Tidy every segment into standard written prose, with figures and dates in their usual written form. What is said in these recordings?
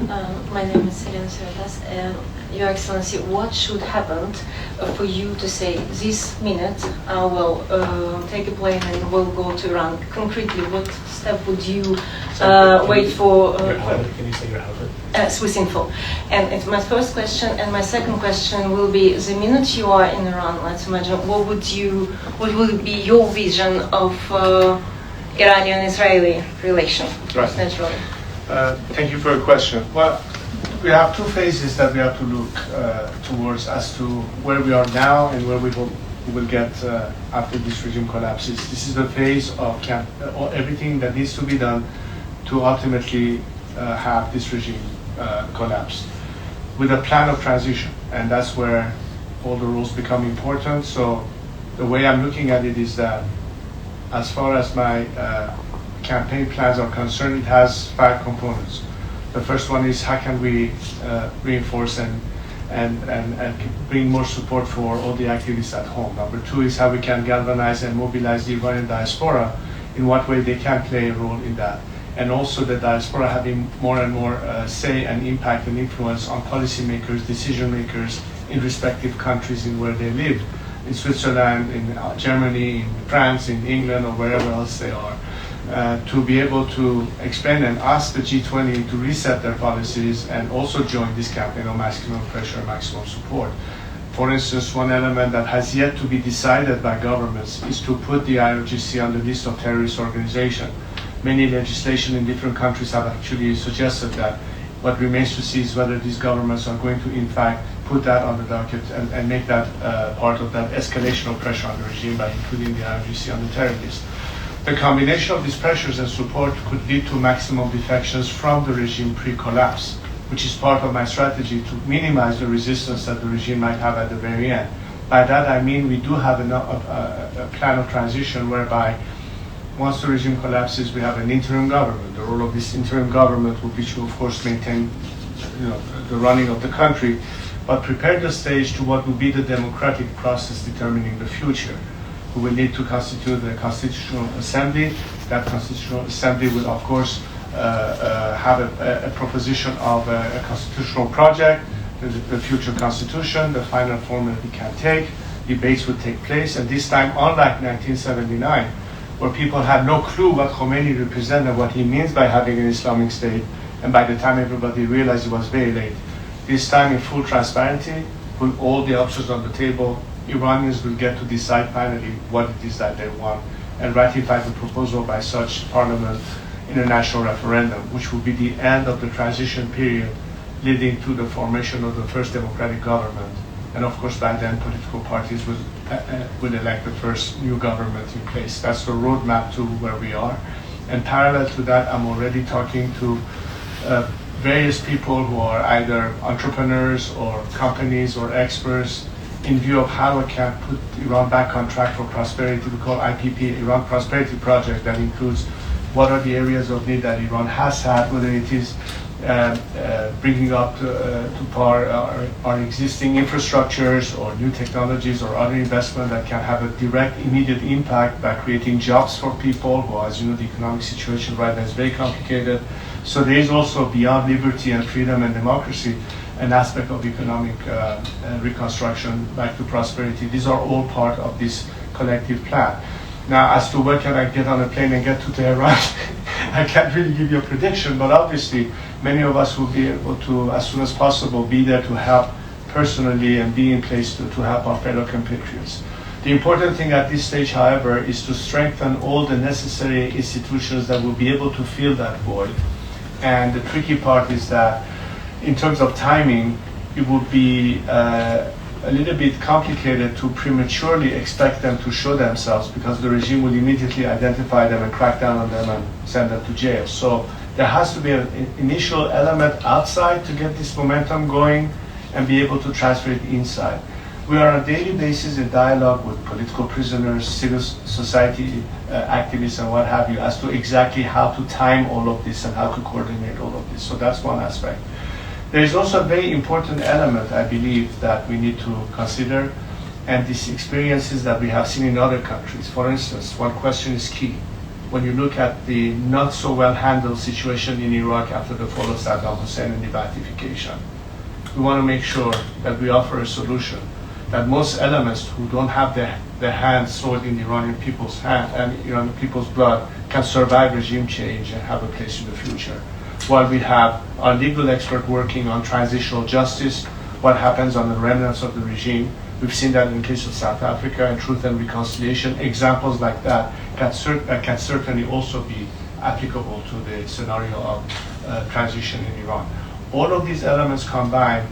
My name is Sardás. Your Excellency, what should happen for you to say this minute will take a plane and will go to Iran? Concretely, what step would you wait for? Can you say your outlet? Swiss Info. And it's my first question, and my second question will be: the minute you are in Iran, let's imagine, what would be your vision of Iranian-Israeli relation? Right. Naturally. Thank you for your question. Well, we have two phases that we have to look towards as to where we are now and where we will get after this regime collapses. This is the phase of everything that needs to be done to ultimately have this regime collapse with a plan of transition, and that's where all the rules become important. So the way I'm looking at it is that as far as my campaign plans are concerned, it has 5 components. The first one is how can we reinforce and bring more support for all the activists at home. Number 2 is how we can galvanize and mobilize the Iranian diaspora, in what way they can play a role in that. And also the diaspora having more and more say and impact and influence on policymakers, decision makers in respective countries in where they live, in Switzerland, in Germany, in France, in England, or wherever else they are. To be able to explain and ask the G20 to reset their policies and also join this campaign of maximum pressure and maximum support. For instance, one element that has yet to be decided by governments is to put the IRGC on the list of terrorist organizations. Many legislation in different countries have actually suggested that. What remains to see is whether these governments are going to, in fact, put that on the docket and make that part of that escalation of pressure on the regime by including the IRGC on the terror list. The combination of these pressures and support could lead to maximum defections from the regime pre-collapse, which is part of my strategy to minimize the resistance that the regime might have at the very end. By that I mean we do have a plan of transition whereby once the regime collapses, we have an interim government. The role of this interim government will be to, of course, maintain the running of the country, but prepare the stage to what will be the democratic process determining the future. We will need to constitute the Constitutional Assembly. That Constitutional Assembly will, of course, have a proposition of a constitutional project, the future constitution, the final form that it can take. Debates would take place, and this time, unlike 1979, where people had no clue what Khomeini represented, what he means by having an Islamic state, and by the time everybody realized it was very late. This time, in full transparency, with all the options on the table, Iranians will get to decide finally what it is that they want and ratify the proposal by such parliament in a national referendum, which will be the end of the transition period leading to the formation of the first democratic government. And of course, by then, political parties will elect the first new government in place. That's the roadmap to where we are. And parallel to that, I'm already talking to various people who are either entrepreneurs or companies or experts in view of how we can put Iran back on track for prosperity. We call IPP, Iran Prosperity Project, that includes what are the areas of need that Iran has had, whether it is bringing up to par our existing infrastructures or new technologies or other investment that can have a direct, immediate impact by creating jobs for people who, as you know, the economic situation right now is very complicated. So there is also, beyond liberty and freedom and democracy, an aspect of economic reconstruction back to prosperity. These are all part of this collective plan. Now, as to where can I get on a plane and get to Tehran, I can't really give you a prediction, but obviously many of us will be able to, as soon as possible, be there to help personally and be in place to help our fellow compatriots. The important thing at this stage, however, is to strengthen all the necessary institutions that will be able to fill that void. And the tricky part is that in terms of timing, it would be a little bit complicated to prematurely expect them to show themselves, because the regime will immediately identify them and crack down on them and send them to jail. So there has to be an initial element outside to get this momentum going and be able to transfer it inside. We are on a daily basis in dialogue with political prisoners, civil society activists, and what have you, as to exactly how to time all of this and how to coordinate all of this. So that's one aspect. There is also a very important element, I believe, that we need to consider, and these experiences that we have seen in other countries. For instance, one question is key. when you look at the not so well handled situation in Iraq after the fall of Saddam Hussein and the ba'athification. We want to make sure that we offer a solution that most elements who don't have their hands sword in the Iranian people's hand and Iranian people's blood can survive regime change and have a place in the future. While we have our legal expert working on transitional justice, what happens on the remnants of the regime. We've seen that in the case of South Africa and Truth and Reconciliation. Examples like that can certainly also be applicable to the scenario of transition in Iran. All of these elements combined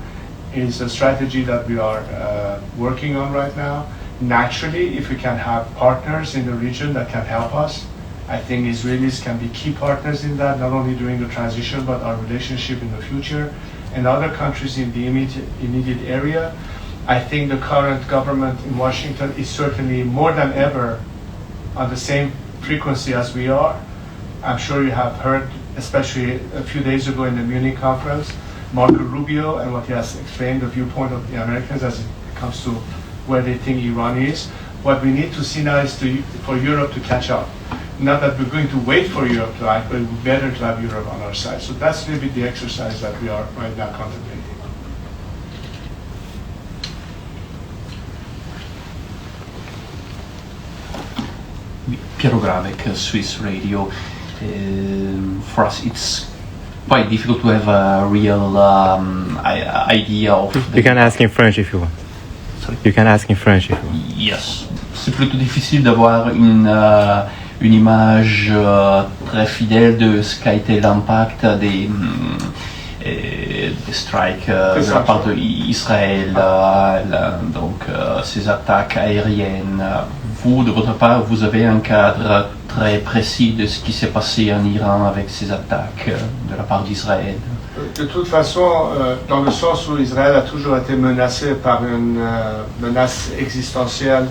is a strategy that we are working on right now. Naturally, if we can have partners in the region that can help us, I think Israelis can be key partners in that, not only during the transition, but our relationship in the future. And other countries in the immediate area, I think the current government in Washington is certainly more than ever on the same frequency as we are. I'm sure you have heard, especially a few days ago in the Munich conference, Marco Rubio and what he has explained, the viewpoint of the Americans as it comes to where they think Iran is. What we need to see now is for Europe to catch up. Not that we're going to wait for Europe to act, but it would be better to have Europe on our side. So that's really the exercise that we are right now contemplating. Piero Gravek, Swiss Radio. For us, it's quite difficult to have a real idea of. You can ask in French if you want. Sorry? You can ask in French if you want. Yes. C'est plutôt difficile d'avoir une image très fidèle de ce qu'a été l'impact des strikes de la part d'Israël, donc ces attaques aériennes. Vous, de votre part, vous avez un cadre très précis de ce qui s'est passé en Iran avec ces attaques de la part d'Israël. De toute façon, dans le sens où Israël a toujours été menacé par une menace existentielle,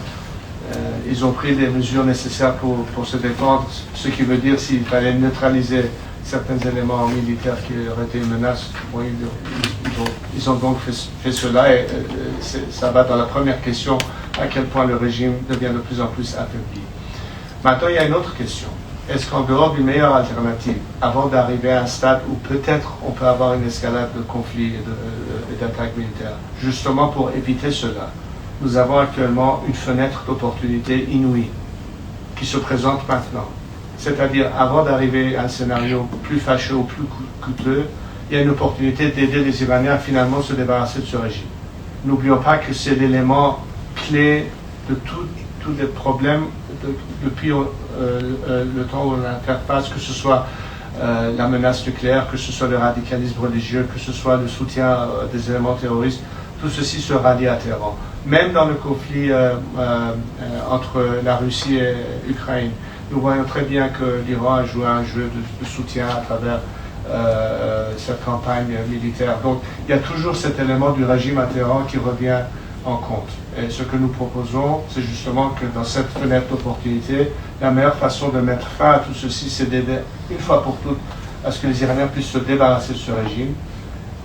ils ont pris les mesures nécessaires pour se défendre, ce qui veut dire s'il fallait neutraliser certains éléments militaires qui auraient été une menace, bon, ils ont donc fait cela et ça va dans la première question, à quel point le régime devient de plus en plus affaibli. Maintenant, il y a une autre question. Est-ce qu'en dehors d'une meilleure alternative, avant d'arriver à un stade où peut-être on peut avoir une escalade de conflits et d'attaques militaires, justement pour éviter cela, nous avons actuellement une fenêtre d'opportunité inouïe qui se présente maintenant. C'est-à-dire, avant d'arriver à un scénario plus fâcheux ou plus coûteux, il y a une opportunité d'aider les Iraniens à finalement se débarrasser de ce régime. N'oublions pas que c'est l'élément clé de tous les problèmes depuis le temps où on interface, que ce soit la menace nucléaire, que ce soit le radicalisme religieux, que ce soit le soutien des éléments terroristes, tout ceci sera lié à Téhéran. Même dans le conflit entre la Russie et l'Ukraine, nous voyons très bien que l'Iran a joué un jeu de soutien à travers cette campagne militaire. Donc il y a toujours cet élément du régime à Téhéran qui revient en compte. Et ce que nous proposons, c'est justement que dans cette fenêtre d'opportunité, la meilleure façon de mettre fin à tout ceci, c'est d'aider une fois pour toutes à ce que les Iraniens puissent se débarrasser de ce régime.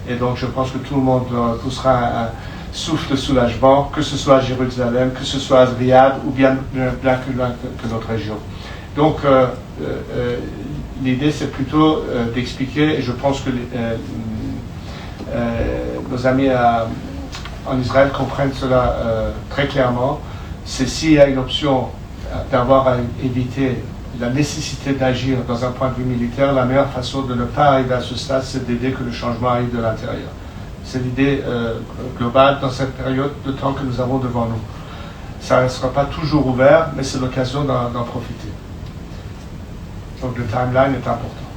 Et donc je pense que tout le monde poussera un souffle de soulagement, que ce soit à Jérusalem, que ce soit à Riyad ou bien plus loin que notre région. Donc l'idée c'est plutôt d'expliquer, et je pense que nos amis en Israël comprennent cela très clairement, c'est s'il y a une option d'avoir à éviter la nécessité d'agir dans un point de vue militaire, la meilleure façon de ne pas arriver à ce stade, c'est d'aider que le changement arrive de l'intérieur. C'est l'idée globale dans cette période de temps que nous avons devant nous. Ça ne sera pas toujours ouvert, mais c'est l'occasion d'en profiter. Donc le timeline est important.